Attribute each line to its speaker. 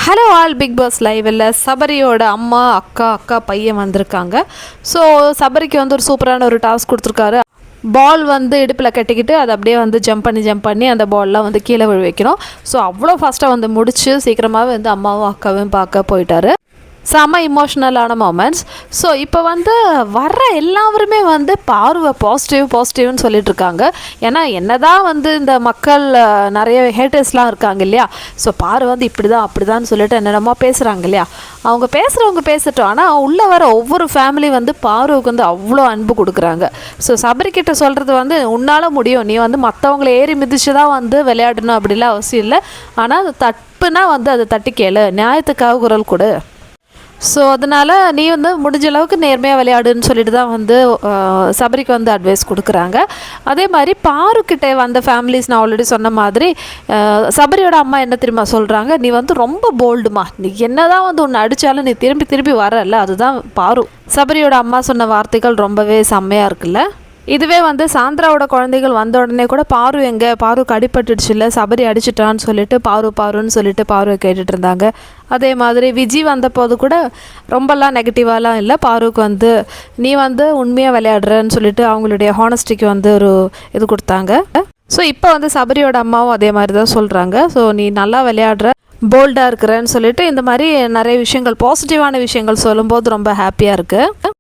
Speaker 1: Hello all big pass லைவில் சபரியோட அம்மா அக்கா பையன் வந்திருக்காங்க. ஸோ சபரிக்கு வந்து ஒரு சூப்பரான ஒரு டாஸ்க் கொடுத்துருக்காரு. பால் வந்து இடுப்பில் கட்டிக்கிட்டு அதை அப்படியே வந்து ஜம்ப் பண்ணி அந்த பால்லாம் வந்து கீழே விழ வைக்கணும். ஸோ அவ்வளோ ஃபாஸ்ட்டாக வந்து முடிச்சு சீக்கிரமாகவே வந்து அம்மாவும் அக்காவையும் பார்க்க போயிட்டாரு. செம்ம இமோஷ்னலான மொமெண்ட்ஸ். ஸோ இப்போ வந்து வர்ற எல்லாருமே வந்து பார்வை பாசிட்டிவ்னு சொல்லிட்டு இருக்காங்க. ஏன்னா என்னதான் வந்து இந்த மக்கள் நிறைய ஹேட்டர்ஸ்லாம் இருக்காங்க இல்லையா. ஸோ பார்வை வந்து அப்படிதான் சொல்லிட்டு என்னென்னமோ பேசுகிறாங்க இல்லையா. அவங்க பேசுகிறவங்க பேசட்டும். ஆனால் உள்ளே வர ஒவ்வொரு ஃபேமிலி வந்து பார்வைக்கு வந்து அவ்வளோ அன்பு கொடுக்குறாங்க. ஸோ சபரிக்கிட்ட சொல்கிறது வந்து உன்னால் முடியும், நீ வந்து மற்றவங்களை ஏறி மிதிச்சு தான் வந்து விளையாடணும் அப்படிலாம் அவசியம் இல்லை. ஆனால் தப்புனா வந்து அதை தட்டி கேளு, நியாயத்துக்காக குரல் கொடு. ஸோ அதனால் நீ வந்து முடிஞ்ச அளவுக்கு நேர்மையாக விளையாடுன்னு சொல்லிட்டு தான் வந்து சபரிக்கு வந்து அட்வைஸ் கொடுக்குறாங்க. அதே மாதிரி பாருக்கிட்ட வந்த ஃபேமிலிஸ் நான் ஆல்ரெடி சொன்ன மாதிரி சபரியோட அம்மா என்ன தெரியுமா சொல்கிறாங்க, நீ வந்து ரொம்ப போல்டுமா, நீ என்ன தான் வந்து ஒன்று அடித்தாலும் நீ திரும்பி வரல, அதுதான் பாரு. சபரியோட அம்மா சொன்ன வார்த்தைகள் ரொம்பவே செம்மையாக இருக்குல்ல. இதுவே வந்து சாந்திராவோட குழந்தைகள் வந்த உடனே கூட பாருக்கு அடிபட்டுடுச்சு இல்லை, சபரி அடிச்சிட்டான்னு சொல்லிட்டு பாருன்னு சொல்லிட்டு பாருவை கேட்டுட்டு இருந்தாங்க. அதே மாதிரி விஜி வந்தபோது கூட ரொம்பலாம் நெகட்டிவாலாம் இல்லை, பாருக்கு வந்து நீ வந்து உண்மையாக விளையாடுறன்னு சொல்லிட்டு அவங்களுடைய ஹானஸ்டிக்கு வந்து ஒரு இது கொடுத்தாங்க. ஸோ இப்போ வந்து சபரியோட அம்மாவும் அதே மாதிரி தான் சொல்கிறாங்க. ஸோ நீ நல்லா விளையாடுற, போல்டாக இருக்கிறேன்னு சொல்லிட்டு இந்த மாதிரி நிறைய விஷயங்கள் பாசிட்டிவான விஷயங்கள் சொல்லும்போது ரொம்ப ஹாப்பியாக இருக்குது.